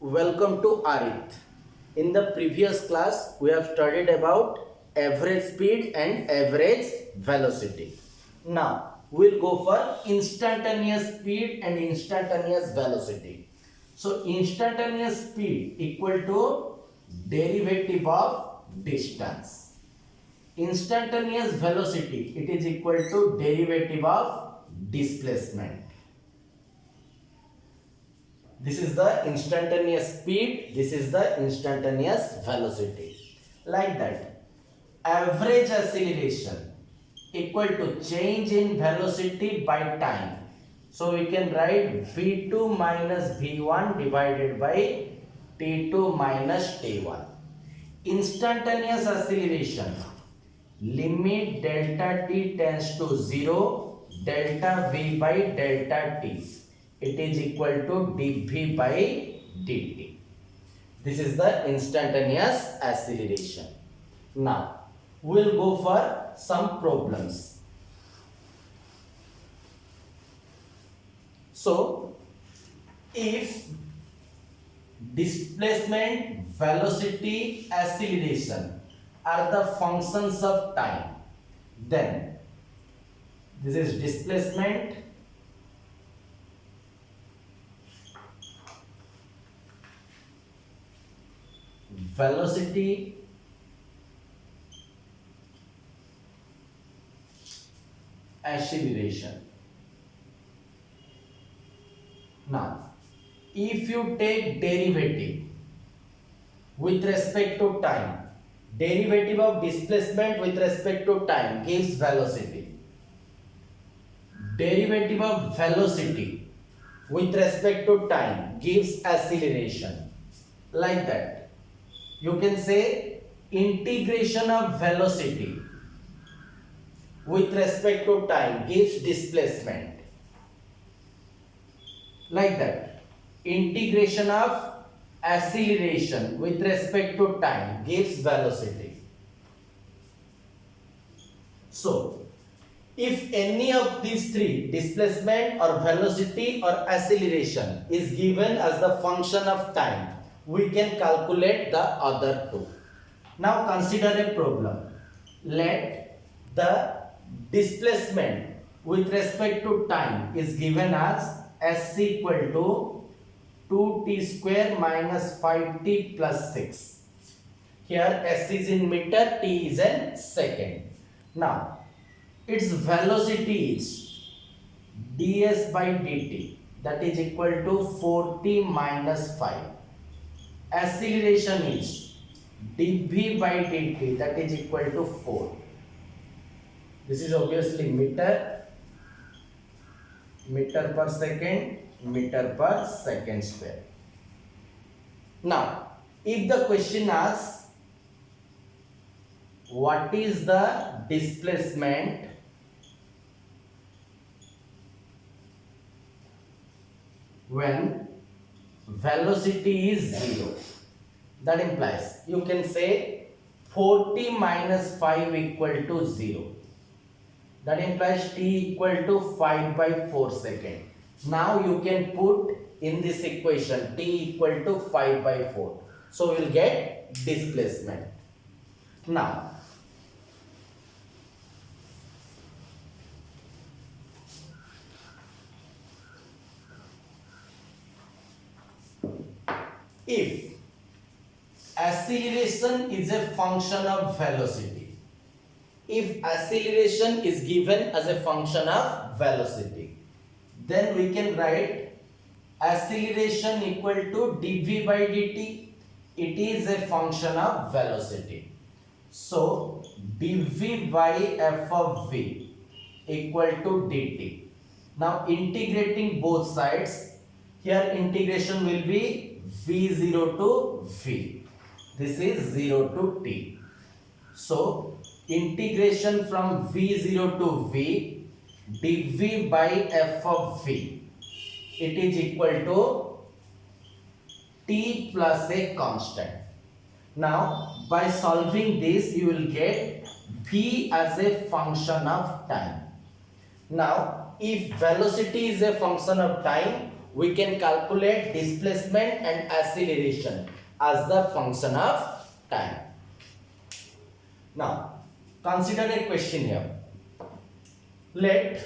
Welcome to Arith. In the previous class, we have studied about average speed and average velocity. Now, we'll go for instantaneous speed and instantaneous velocity. So, instantaneous speed equal to derivative of distance. Instantaneous velocity, it is equal to derivative of displacement. This is the instantaneous speed, this is the instantaneous velocity. Like that, average acceleration equal to change in velocity by time. So we can write v2 minus v1 divided by t2 minus t1. Instantaneous acceleration, limit delta t tends to 0, delta v by delta t. It is equal to dv by dt. This is the instantaneous acceleration. Now, we will go for some problems. So, if displacement, velocity, acceleration are the functions of time, then this is displacement, velocity, acceleration. Now, if you take derivative with respect to time, derivative of displacement with respect to time gives velocity. Derivative of velocity with respect to time gives acceleration. Like that. You can say integration of velocity with respect to time gives displacement. Like that. Integration of acceleration with respect to time gives velocity. So, if any of these three, displacement or velocity or acceleration, is given as the function of time, we can calculate the other two. Now consider a problem. Let the displacement with respect to time is given as s equal to 2t square minus 5t plus 6. Here s is in meter, t is in second. Now its velocity is ds by dt, that is equal to 4t minus 5. Acceleration is dv by dt, that is equal to 4. This is obviously meter per second square. Now, if the question asks what is the displacement when velocity is 0, that implies you can say 40 minus 5 equal to 0. That implies t equal to 5 by 4 second. Now you can put in this equation t equal to 5 by 4. So we will get displacement. Now, if acceleration is a function of velocity, if acceleration is given as a function of velocity, then we can write acceleration equal to dv by dt. It is a function of velocity. So dv by f of v equal to dt. Now integrating both sides, here integration will be v0 to v. This is 0 to t. So integration from v0 to v dv by f of v, it is equal to t plus a constant. Now by solving this you will get v as a function of time. Now if velocity is a function of time, we can calculate displacement and acceleration as the function of time. Now, consider a question here. Let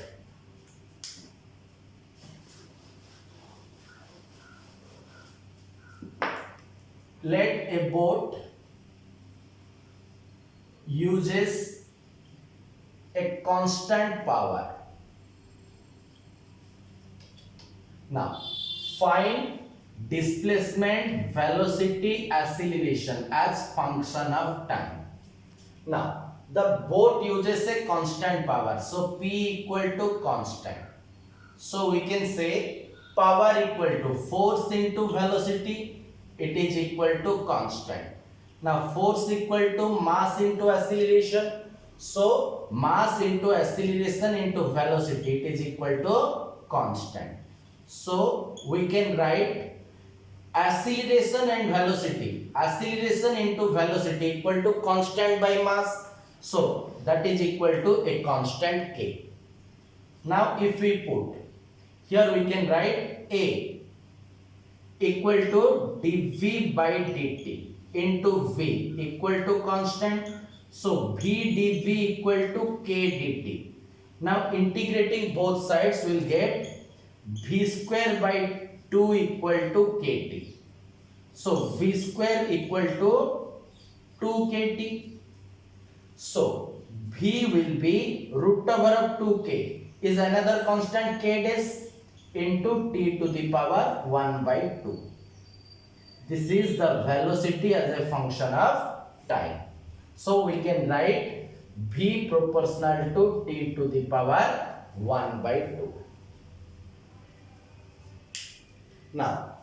a boat uses a constant power. Now, find displacement, velocity, acceleration as function of time. Now, the boat uses a constant power. So, P equal to constant. So, we can say power equal to force into velocity. It is equal to constant. Now, force equal to mass into acceleration. So, mass into acceleration into velocity, it is equal to constant. So, we can write acceleration and velocity. Acceleration into velocity equal to constant by mass. So, that is equal to a constant k. Now, if we put, here we can write A equal to dv by dt into V equal to constant. So, V dv equal to k dt. Now, integrating both sides will get V square by 2 equal to kt. So, V square equal to 2 kt. So, V will be root over of 2k is another constant k dash into t to the power 1 by 2. This is the velocity as a function of time. So, we can write V proportional to t to the power 1 by 2. Now,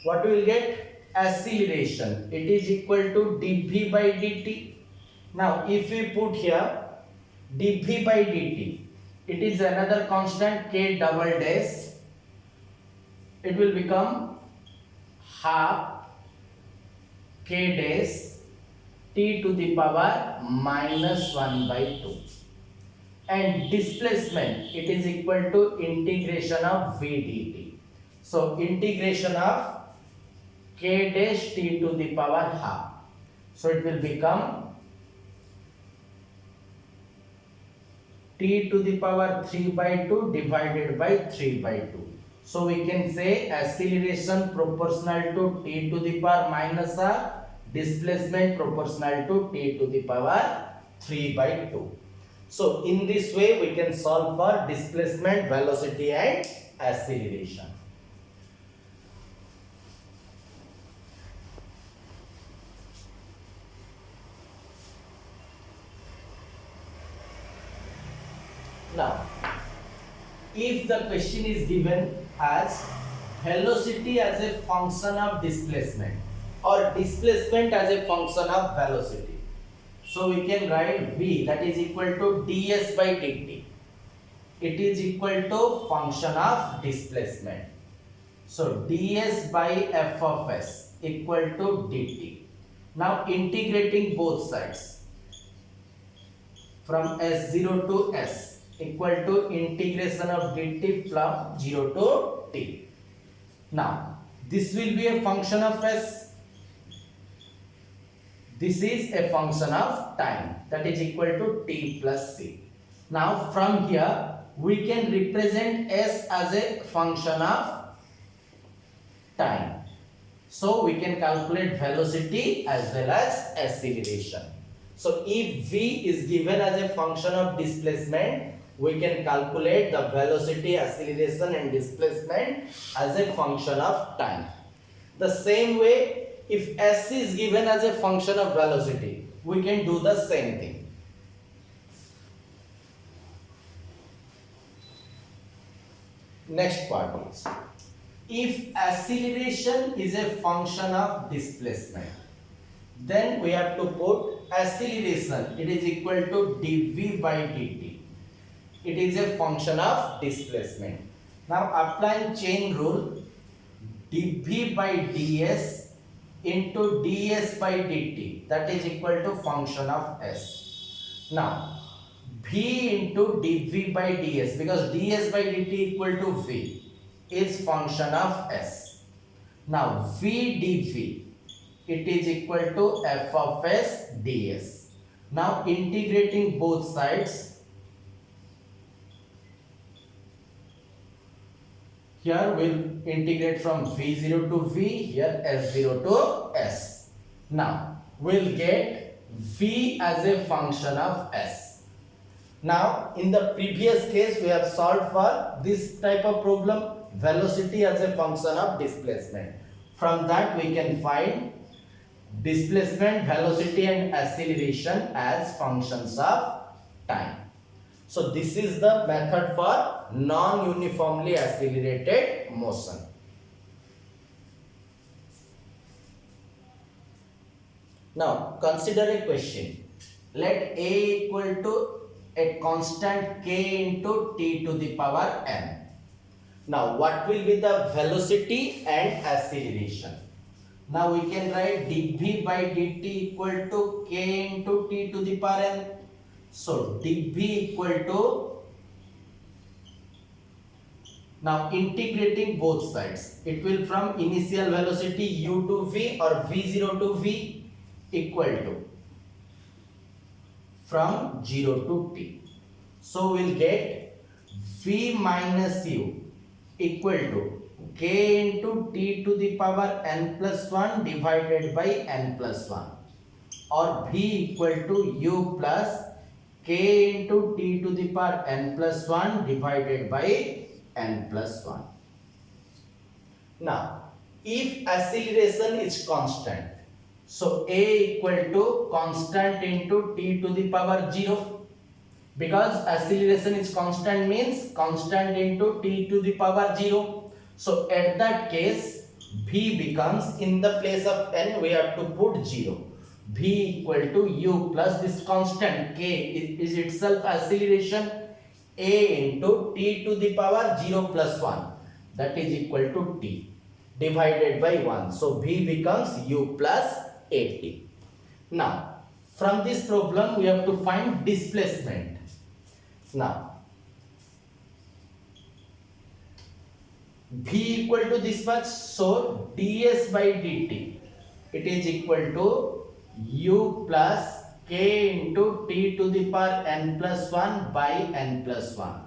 what we will get? Acceleration. It is equal to dv by dt. Now, if we put here dv by dt, it is another constant k double dash. It will become half k dash t to the power minus 1 by 2. And displacement, it is equal to integration of v dt. So, integration of k dash t to the power half. So, it will become t to the power 3 by 2 divided by 3 by 2. So, we can say acceleration proportional to t to the power minus r, displacement proportional to t to the power 3 by 2. So, in this way, we can solve for displacement, velocity and acceleration. Now, if the question is given as velocity as a function of displacement or displacement as a function of velocity, so we can write V, that is equal to ds by dt. It is equal to function of displacement. So, ds by f of s equal to dt. Now, integrating both sides from s0 to s equal to integration of dt from 0 to t. Now, this will be a function of s. This is a function of time, that is equal to t plus c. Now, from here, we can represent s as a function of time. So, we can calculate velocity as well as acceleration. So, if v is given as a function of displacement, we can calculate the velocity, acceleration and displacement as a function of time. The same way, if s is given as a function of velocity, we can do the same thing. Next part is, if acceleration is a function of displacement, then we have to put acceleration, it is equal to dv by dt. It is a function of displacement. Now, applying chain rule, dv by ds into ds by dt, that is equal to function of s. Now, v into dv by ds, because ds by dt equal to v. is function of s. Now v dv, it is equal to f of s ds. Now integrating both sides, here we'll integrate from v0 to v, here s0 to s. Now we'll get v as a function of s. Now in the previous case we have solved for this type of problem, velocity as a function of displacement. From that we can find displacement, velocity and acceleration as functions of time. So this is the method for non-uniformly accelerated motion. Now consider a question. Let a equal to a constant k into t to the power n. Now what will be the velocity and acceleration? Now we can write dv by dt equal to k into t to the power n. So dv equal to, now integrating both sides, it will from initial velocity u to v or v0 to v equal to from 0 to t. So we'll get v minus u equal to k into t to the power n plus 1 divided by n plus 1, or v equal to u plus k into t to the power n plus 1 divided by n plus 1. Now if acceleration is constant, so a equal to constant into t to the power 0. Because acceleration is constant means constant into t to the power 0. So at that case v becomes, in the place of n we have to put 0. v equal to u plus this constant k is itself acceleration, a into t to the power 0 plus 1, that is equal to t divided by 1. So v becomes u plus at. Now from this problem we have to find displacement. Now v equal to this much, so ds by dt, it is equal to u plus k into t to the power n plus 1 by n plus 1.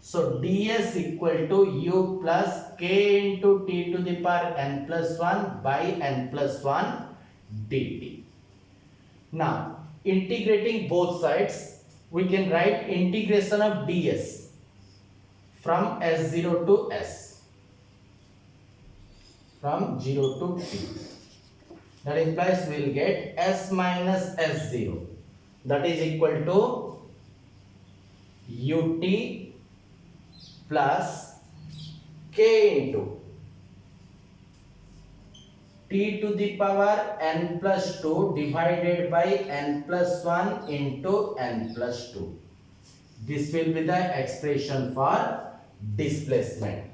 So ds equal to u plus k into t to the power n plus 1 by n plus 1 dt. Now integrating both sides, we can write integration of ds from s0 to s, from 0 to t. That implies we will get s minus s0, that is equal to ut plus k into t to the power n plus 2 divided by n plus 1 into n plus 2. This will be the expression for displacement.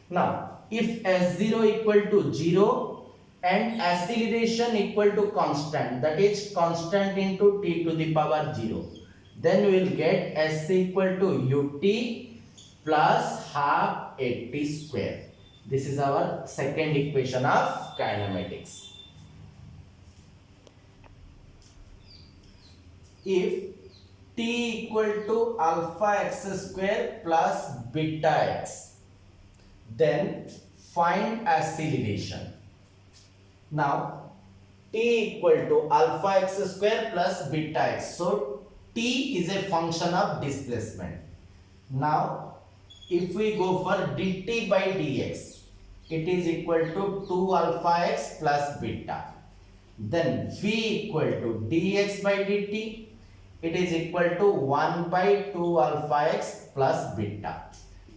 Now if s0 equal to 0 and acceleration equal to constant, that is constant into t to the power 0, then we will get s equal to ut plus half at square. This is our second equation of kinematics. If t equal to alpha x square plus beta x, then find acceleration. Now t equal to alpha x square plus beta x, so t is a function of displacement. Now if we go for dt by dx, it is equal to 2 alpha x plus beta. Then v equal to dx by dt, it is equal to 1 by 2 alpha x plus beta,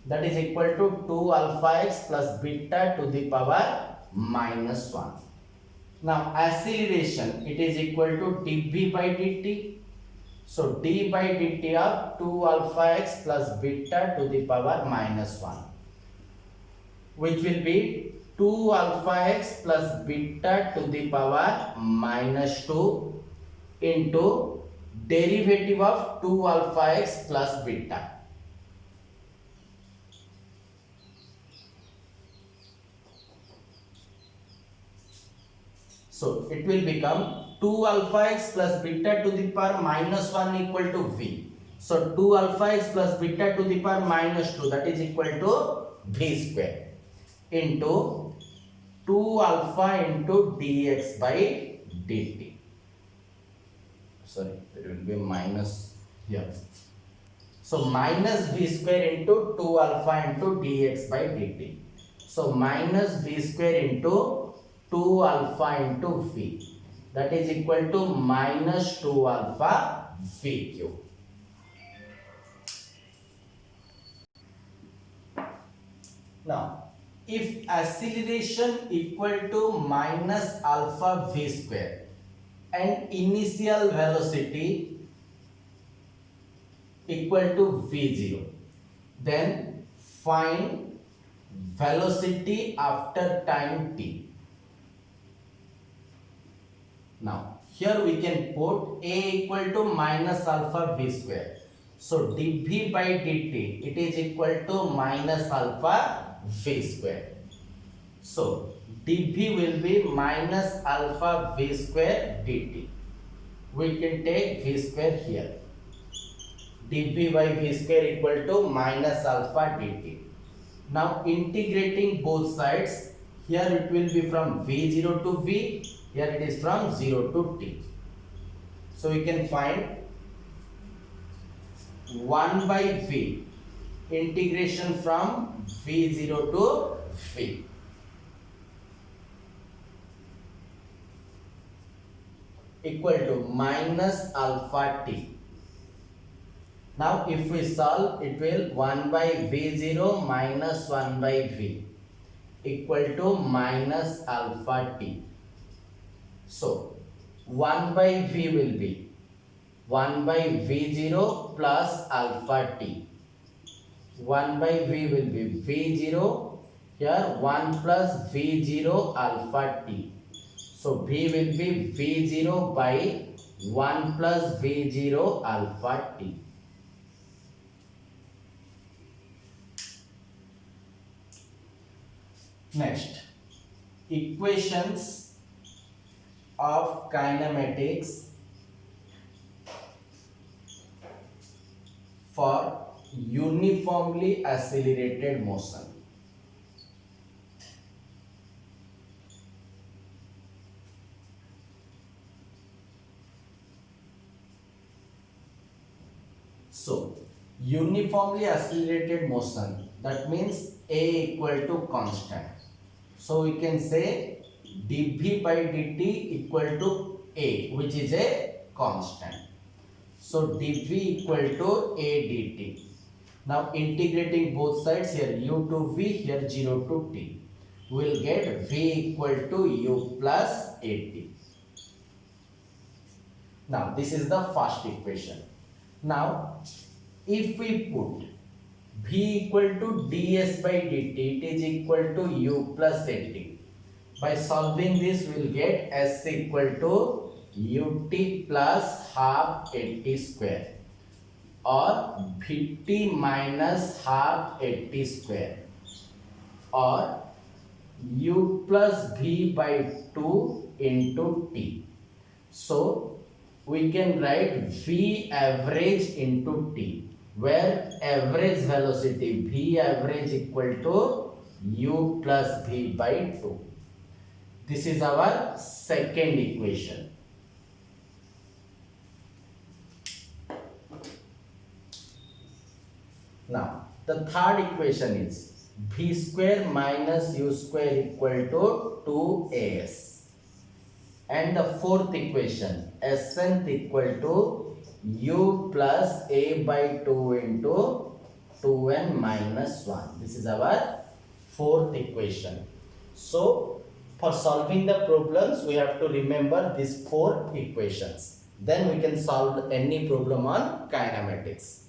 that is equal to 2 alpha x plus beta to the power minus 1. Now acceleration, it is equal to dv by dt, so d by dt of 2 alpha x plus beta to the power minus 1, which will be 2 alpha x plus beta to the power minus 2 into derivative of 2 alpha x plus beta. So it will become 2 alpha x plus beta to the power minus 1 equal to v. So 2 alpha x plus beta to the power minus 2, that is equal to v square into 2 alpha into dx by dt. Sorry, there will be minus here. So minus v square into 2 alpha into dx by dt. So minus v square into 2 alpha into v, that is equal to minus 2 alpha v cube. Now if acceleration equal to minus alpha v square and initial velocity equal to v0, then find velocity after time t. Now here we can put a equal to minus alpha v square. So dv by dt, it is equal to minus alpha v square. So dv will be minus alpha v square dt. We can take v square here. dv by v square equal to minus alpha dt. Now integrating both sides, here it will be from v0 to v, here it is from 0 to t. So we can find 1 by v, integration from v0 to v, equal to minus alpha t. Now if we solve, it will 1 by v0 minus 1 by v equal to minus alpha t. So 1 by v will be 1 by v0 plus alpha t. 1 by v will be v0, here 1 plus v0 alpha t. So v will be v0 by 1 plus v0 alpha t. Next, equations of kinematics for uniformly accelerated motion. So uniformly accelerated motion, that means a equal to constant. So we can say dv by dt equal to a, which is a constant. So dv equal to a dt. Now integrating both sides, here u to v, here 0 to t, we will get v equal to u plus at. Now this is the first equation. Now if we put v equal to ds by dt, it is equal to u plus at. By solving this, we will get s equal to ut plus half at square or vt minus half at square or u plus v by 2 into t. So we can write v average into t, where average velocity v average equal to u plus v by 2. This is our second equation. Now the third equation is v square minus u square equal to 2as, and the fourth equation sn equal to u plus a by 2 into 2n minus 1. This is our fourth equation. So for solving the problems, we have to remember these four equations. Then we can solve any problem on kinematics.